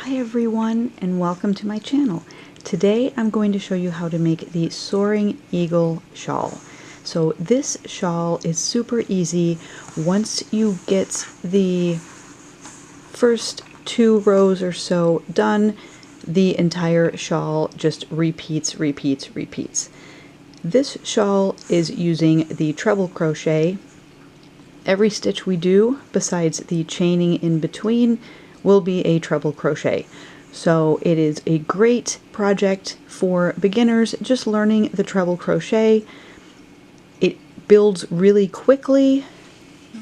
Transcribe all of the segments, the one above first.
Hi everyone, and welcome to my channel. Today I'm going to show you how to make the Soaring Eagle shawl. So this shawl is super easy. Once you get the first 2 rows or so done, the entire shawl just repeats. This shawl is using the treble crochet. Every stitch we do, besides the chaining in between, will be a treble crochet. So it is a great project for beginners just learning the treble crochet. It builds really quickly.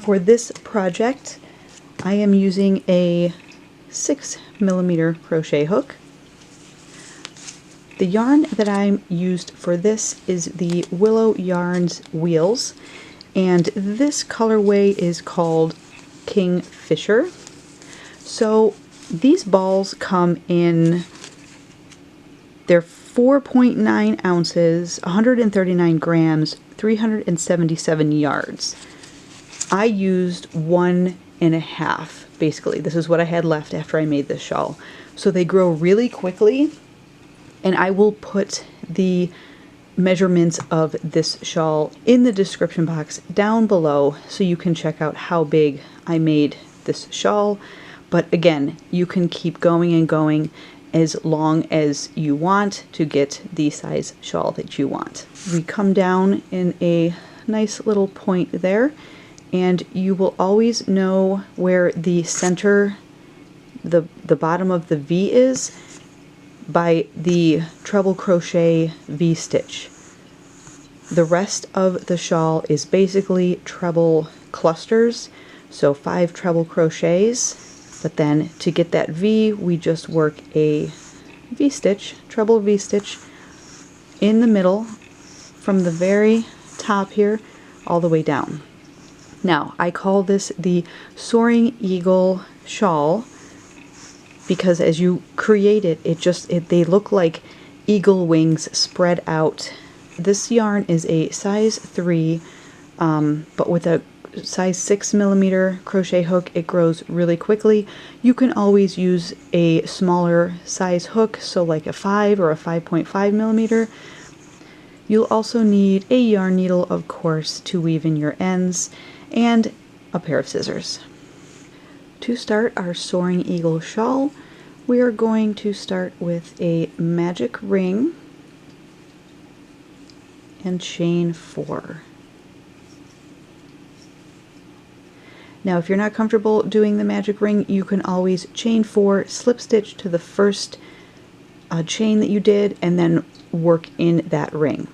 For this project, I am using a 6mm crochet hook. The yarn that I used for this is the WillowYarns wheels, and this colorway is called Kingfisher. So these balls come in, they're 4.9 ounces, 139 grams, 377 yards. I used 1.5, basically. This is what I had left after I made this shawl. So they grow really quickly, and I will put the measurements of this shawl in the description box down below so you can check out how big I made this shawl. But again, you can keep going and going as long as you want to get the size shawl that you want. We come down in a nice little point there, and you will always know where the center, the bottom of the V is, by the treble crochet V stitch. The rest of the shawl is basically treble clusters, so 5 treble crochets. But then to get that V, we just work a V stitch, treble V stitch in the middle from the very top here all the way down. Now, I call this the Soaring Eagle shawl because as you create it, they look like eagle wings spread out. This yarn is a size 3, but with a size 6mm crochet hook, it grows really quickly. You can always use a smaller size hook, so like a 5 or a 5.5mm. You'll also need a yarn needle, of course, to weave in your ends, and a pair of scissors. To start our Soaring Eagle shawl, we are going to start with a magic ring and chain 4. Now, if you're not comfortable doing the magic ring, you can always chain 4, slip stitch to the first chain that you did, and then work in that ring.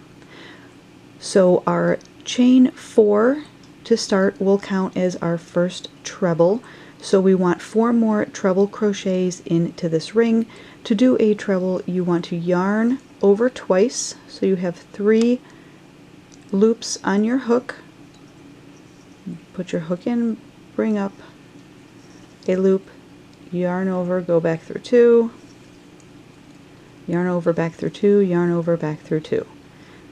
So our chain 4 to start will count as our first treble. So we want 4 more treble crochets into this ring. To do a treble, you want to yarn over twice, so you have 3 loops on your hook. Put your hook in, bring up a loop, yarn over, go back through 2, yarn over, back through 2, yarn over, back through 2.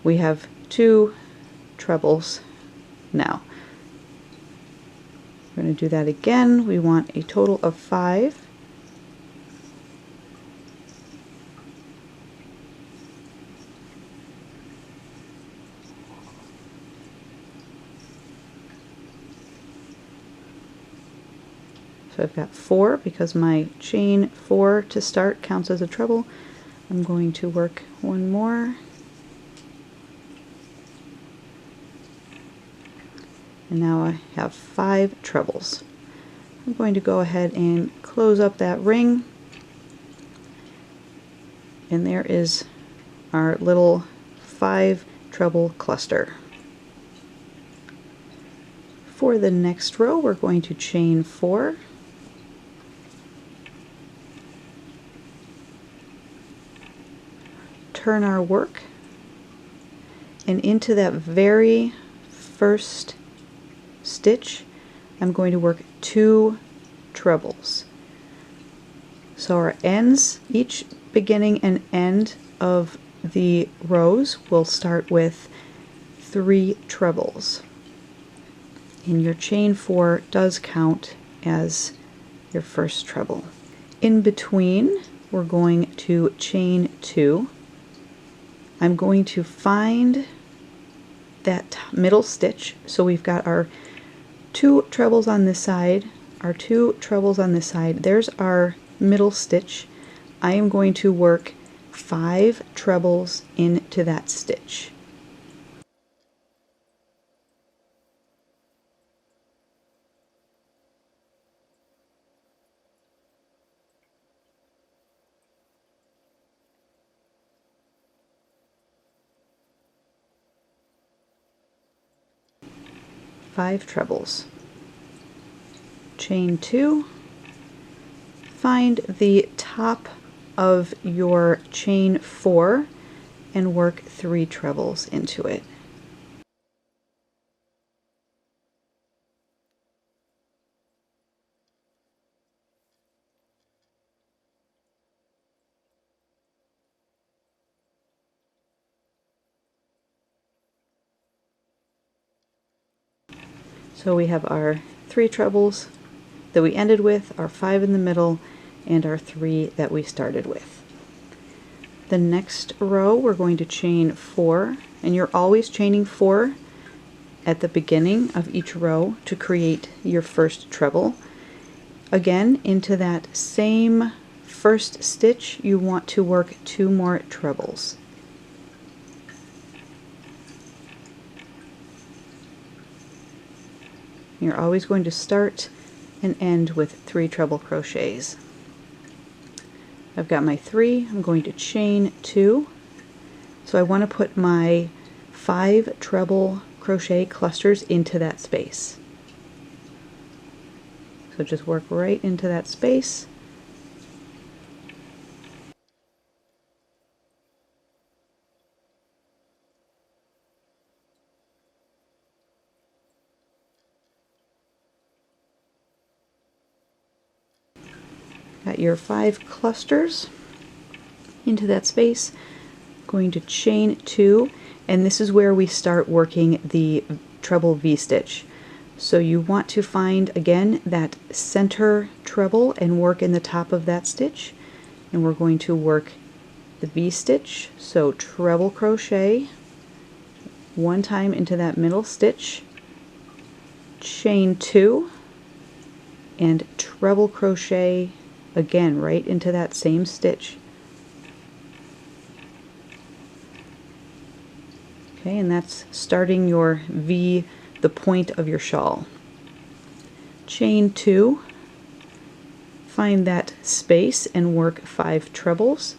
We have 2 trebles now. We're going to do that again. We want a total of 5. So I've got 4 because my chain 4 to start counts as a treble. I'm going to work 1 more. And now I have 5 trebles. I'm going to go ahead and close up that ring. And there is our little 5 treble cluster. For the next row, we're going to chain 4. Turn our work, and into that very first stitch I'm going to work 2 trebles. So our ends, each beginning and end of the rows will start with 3 trebles, and your chain 4 does count as your first treble. In between, we're going to chain 2. I'm going to find that middle stitch. So we've got our 2 trebles on this side, our 2 trebles on this side. There's our middle stitch. I am going to work 5 trebles into that stitch. Five trebles. Chain 2, find the top of your chain 4 and work 3 trebles into it. So we have our 3 trebles that we ended with, our 5 in the middle, and our 3 that we started with. The next row we're going to chain 4, and you're always chaining 4 at the beginning of each row to create your first treble. Again, into that same first stitch you want to work 2 more trebles. You're always going to start and end with 3 treble crochets. I've got my 3, I'm going to chain 2. So I want to put my 5 treble crochet clusters into that space. So just work right into that space. Got your 5 clusters into that space. Going to chain 2, and this is where we start working the treble V-stitch. So you want to find again that center treble and work in the top of that stitch, and we're going to work the V-stitch. So treble crochet 1 time into that middle stitch, chain 2, and treble crochet again right into that same stitch. Okay, and that's starting your V, the point of your shawl. Chain 2, find that space and work 5 trebles.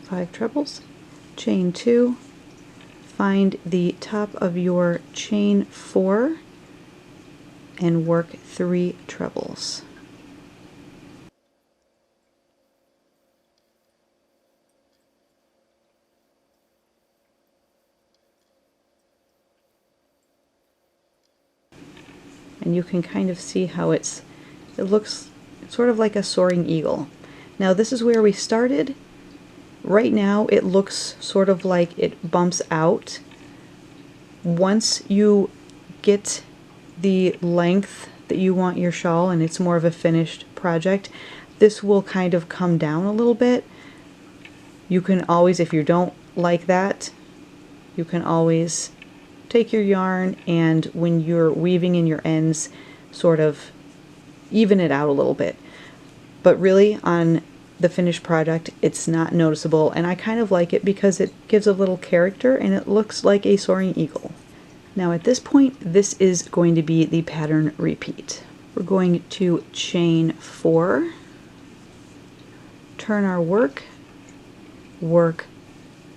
Five trebles, chain 2, find the top of your chain 4 and work 3 trebles. And you can kind of see how it looks sort of like a soaring eagle. Now this is where we started. Right now it looks sort of like it bumps out. Once you get the length that you want your shawl and it's more of a finished project, this will kind of come down a little bit. You can always, if you don't like that, you can always take your yarn and when you're weaving in your ends, sort of even it out a little bit. But really on the finished product, it's not noticeable, and I kind of like it because it gives a little character and it looks like a soaring eagle. Now at this point, this is going to be the pattern repeat. We're going to chain 4, turn our work, work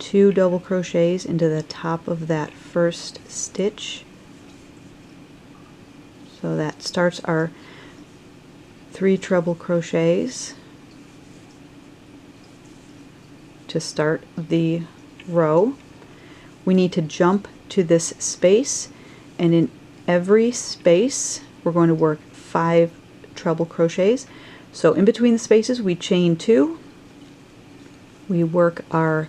2 double crochets into the top of that first stitch. So that starts our 3 treble crochets to start the row. We need to jump to this space, and in every space we're going to work 5 treble crochets. So in between the spaces we chain 2, we work our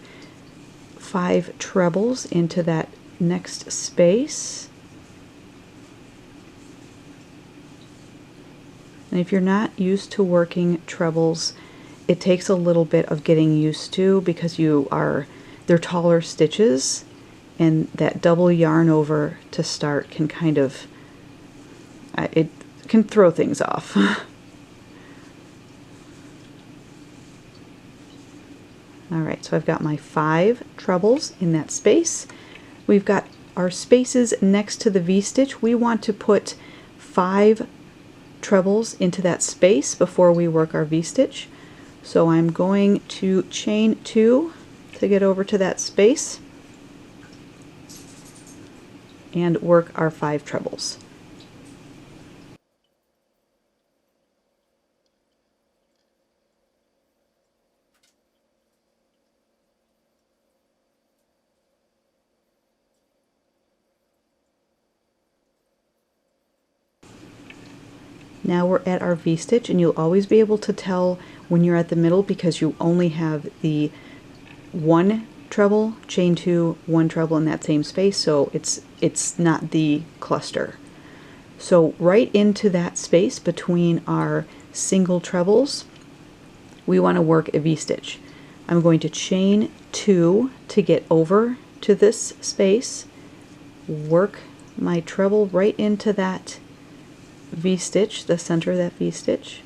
5 trebles into that next space. And if you're not used to working trebles, it takes a little bit of getting used to because they're taller stitches, and that double yarn over to start can kind of, it can throw things off. Alright, so I've got my 5 trebles in that space. We've got our spaces next to the V-stitch. We want to put 5 trebles into that space before we work our V-stitch. So I'm going to chain 2 to get over to that space and work our 5 trebles. Now we're at our V-stitch, and you'll always be able to tell when you're at the middle because you only have the 1 treble, chain 2, 1 treble in that same space, so it's not the cluster. So right into that space between our single trebles, we want to work a V-stitch. I'm going to chain 2 to get over to this space, work my treble right into that V-stitch, the center of that V-stitch,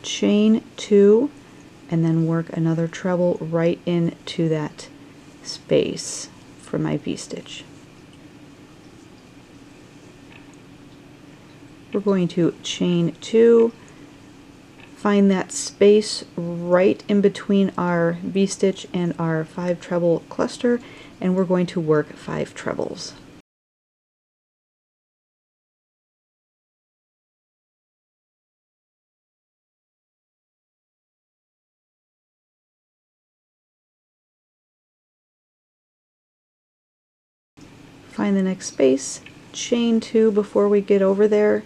chain 2, and then work another treble right into that space for my V-stitch. We're going to chain 2, find that space right in between our V-stitch and our 5 treble cluster, and we're going to work 5 trebles. Find the next space, chain 2 before we get over there,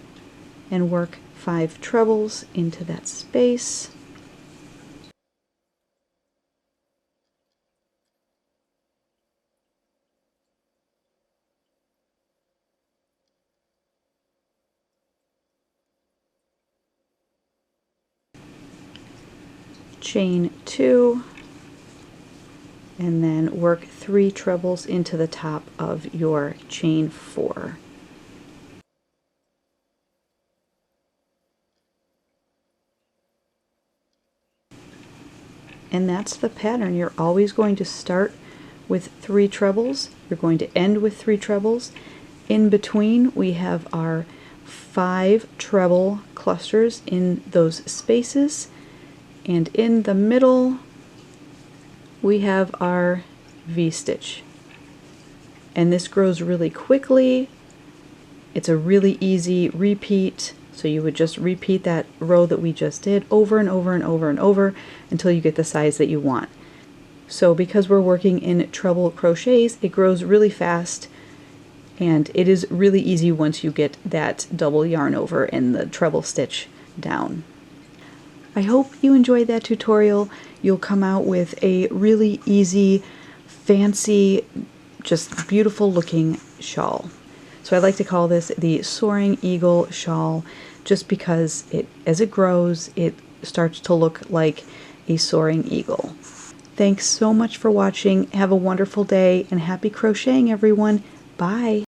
and work 5 trebles into that space. Chain 2, and then work 3 trebles into the top of your chain 4. And that's the pattern. You're always going to start with 3 trebles. You're going to end with 3 trebles. In between, we have our 5 treble clusters in those spaces. And in the middle, we have our V-stitch. And this grows really quickly. It's a really easy repeat. So you would just repeat that row that we just did over and over and over and over until you get the size that you want. So because we're working in treble crochets, it grows really fast, and it is really easy once you get that double yarn over and the treble stitch down. I hope you enjoyed that tutorial. You'll come out with a really easy, fancy, just beautiful looking shawl. So I like to call this the Soaring Eagle shawl, just because as it grows, it starts to look like a soaring eagle. Thanks so much for watching. Have a wonderful day, and happy crocheting, everyone. Bye.